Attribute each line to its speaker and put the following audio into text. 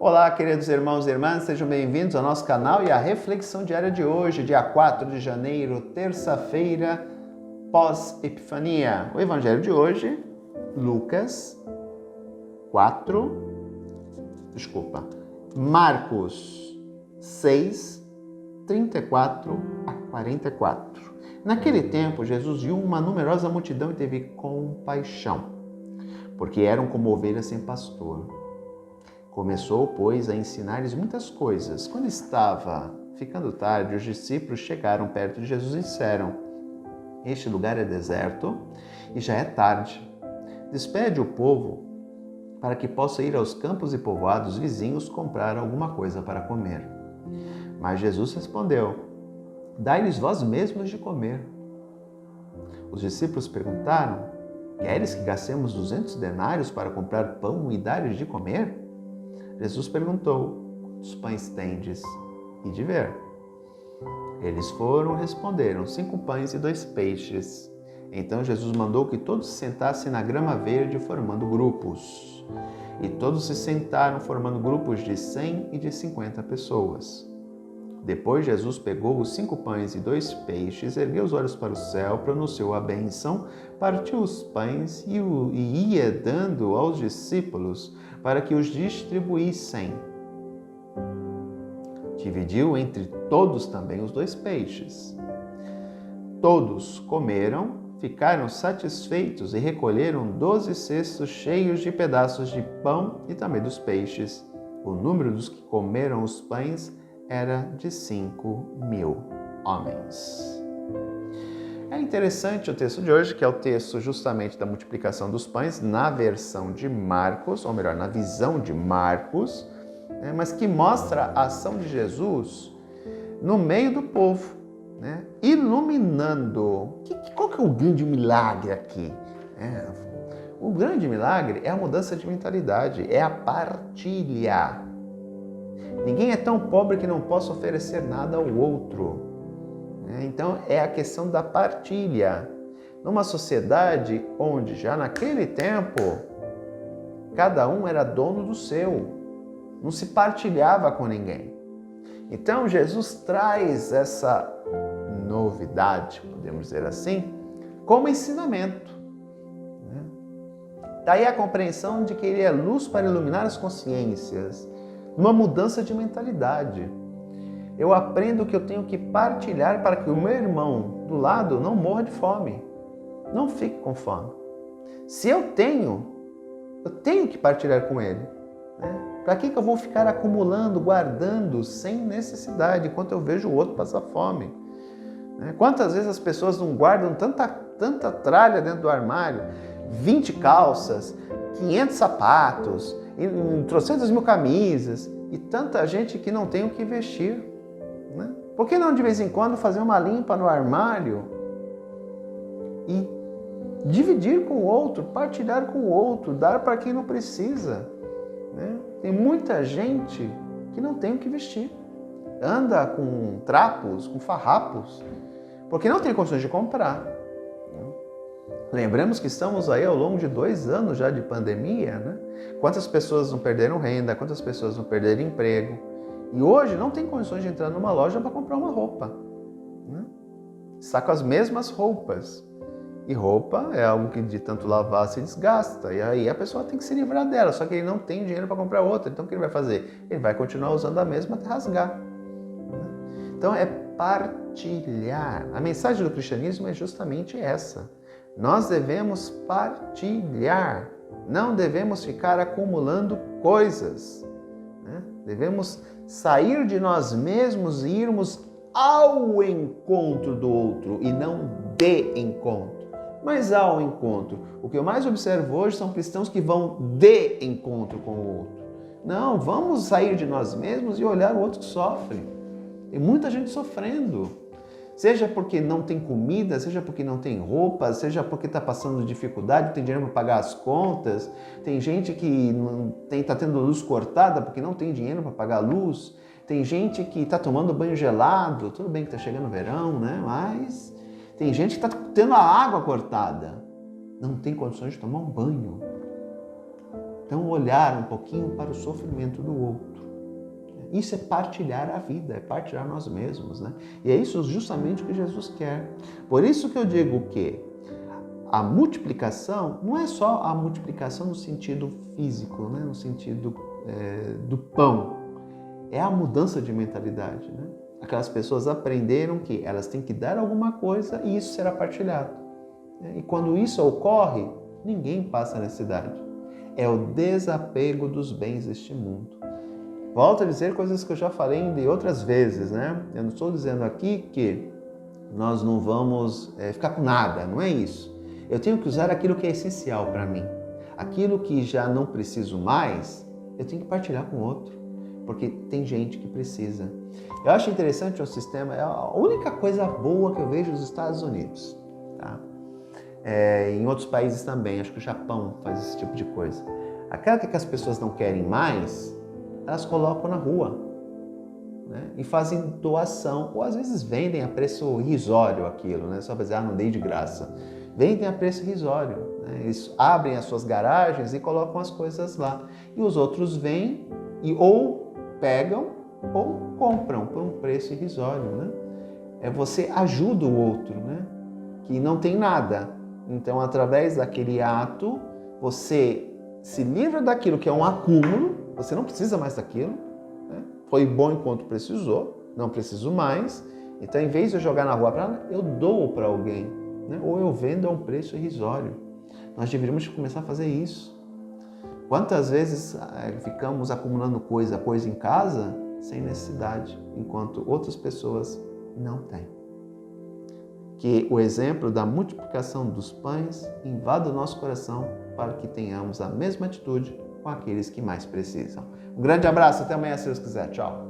Speaker 1: Olá, queridos irmãos e irmãs, sejam bem-vindos ao nosso canal e à reflexão diária de hoje, dia 4 de janeiro, terça-feira, pós-Epifania. O evangelho de hoje, Marcos 6, 34 a 44. Naquele tempo, Jesus viu uma numerosa multidão e teve compaixão, porque eram como ovelhas sem pastor. Começou, pois, a ensinar-lhes muitas coisas. Quando estava ficando tarde, os discípulos chegaram perto de Jesus e disseram: Este lugar é deserto e já é tarde. Despede o povo para que possa ir aos campos e povoados vizinhos comprar alguma coisa para comer. Mas Jesus respondeu: Dai-lhes vós mesmos de comer. Os discípulos perguntaram: Queres que gastemos 200 denários para comprar pão e dar-lhes de comer? Jesus perguntou: Quantos pães tendes? E de ver. Eles responderam: 5 pães e 2 peixes. Então Jesus mandou que todos se sentassem na grama verde, formando grupos. E todos se sentaram, formando grupos de 100 e de 50 pessoas. Depois Jesus pegou os 5 pães e 2 peixes, ergueu os olhos para o céu, pronunciou a bênção, partiu os pães e ia dando aos discípulos para que os distribuíssem. Dividiu entre todos também os 2 peixes. Todos comeram, ficaram satisfeitos e recolheram 12 cestos cheios de pedaços de pão e também dos peixes. O número dos que comeram os pães era de 5.000 homens. É interessante o texto de hoje, que é o texto justamente da multiplicação dos pães, na versão de Marcos, ou melhor, na visão de Marcos, mas que mostra a ação de Jesus no meio do povo, iluminando. Qual que é o grande milagre aqui? O grande milagre é a mudança de mentalidade, é a partilha. Ninguém é tão pobre que não possa oferecer nada ao outro. Então, é a questão da partilha. Numa sociedade onde, já naquele tempo, cada um era dono do seu. Não se partilhava com ninguém. Então, Jesus traz essa novidade, podemos dizer assim, como ensinamento. Daí a compreensão de que ele é luz para iluminar as consciências. Uma mudança de mentalidade. Eu aprendo que eu tenho que partilhar para que o meu irmão do lado não morra de fome. Não fique com fome. Se eu tenho que partilhar com ele. Para que eu vou ficar acumulando, guardando, sem necessidade, enquanto eu vejo o outro passar fome? Quantas vezes as pessoas não guardam tanta tralha dentro do armário? 20 calças, 500 sapatos, 300.000 camisas e tanta gente que não tem o que vestir. Por que não de vez em quando fazer uma limpa no armário e dividir com o outro, partilhar com o outro, dar para quem não precisa? Tem muita gente que não tem o que vestir, anda com trapos, com farrapos, porque não tem condições de comprar. Lembramos que estamos aí ao longo de 2 anos já de pandemia, Quantas pessoas não perderam renda, quantas pessoas não perderam emprego. E hoje não tem condições de entrar numa loja para comprar uma roupa. Está com as mesmas roupas. E roupa é algo que de tanto lavar se desgasta. E aí a pessoa tem que se livrar dela, só que ele não tem dinheiro para comprar outra. Então o que ele vai fazer? Ele vai continuar usando a mesma até rasgar. Então é partilhar. A mensagem do cristianismo é justamente essa. Nós devemos partilhar, não devemos ficar acumulando coisas. Devemos sair de nós mesmos e irmos ao encontro do outro e não de encontro, mas ao encontro. O que eu mais observo hoje são cristãos que vão de encontro com o outro. Não, vamos sair de nós mesmos e olhar o outro que sofre. Tem muita gente sofrendo. Seja porque não tem comida, seja porque não tem roupa, seja porque está passando dificuldade, não tem dinheiro para pagar as contas. Tem gente que está tendo luz cortada porque não tem dinheiro para pagar a luz. Tem gente que está tomando banho gelado. Tudo bem que está chegando o verão, mas tem gente que está tendo a água cortada. Não tem condições de tomar um banho. Então, olhar um pouquinho para o sofrimento do outro. Isso é partilhar a vida, é partilhar nós mesmos, né? E é isso justamente que Jesus quer. Por isso que eu digo que a multiplicação não é só a multiplicação no sentido físico, né? No sentido do pão. É a mudança de mentalidade, né? Aquelas pessoas aprenderam que elas têm que dar alguma coisa e isso será partilhado. E quando isso ocorre, ninguém passa necessidade. É o desapego dos bens deste mundo. Volto a dizer coisas que eu já falei de outras vezes, né? Eu não estou dizendo aqui que nós não vamos ficar com nada, não é isso. Eu tenho que usar aquilo que é essencial para mim. Aquilo que já não preciso mais, eu tenho que partilhar com outro, porque tem gente que precisa. Eu acho interessante o sistema, é a única coisa boa que eu vejo nos Estados Unidos, tá? Em outros países também, acho que o Japão faz esse tipo de coisa. Aquela que as pessoas não querem mais, elas colocam na rua, né? E fazem doação, ou às vezes vendem a preço irrisório aquilo, né? Só para dizer, não dei de graça. Vendem a preço irrisório, né? Eles abrem as suas garagens e colocam as coisas lá. E os outros vêm e ou pegam ou compram por um preço irrisório, né? Você ajuda o outro, né? Que não tem nada. Então, através daquele ato, você se livra daquilo que é um acúmulo, você não precisa mais daquilo, né? Foi bom enquanto precisou, não preciso mais. Então, em vez de eu jogar na rua, eu dou para alguém, né? Ou eu vendo a um preço irrisório. Nós deveríamos começar a fazer isso. Quantas vezes ficamos acumulando coisa em casa sem necessidade, enquanto outras pessoas não têm? Que o exemplo da multiplicação dos pães invada o nosso coração para que tenhamos a mesma atitude com aqueles que mais precisam. Um grande abraço, até amanhã se Deus quiser. Tchau.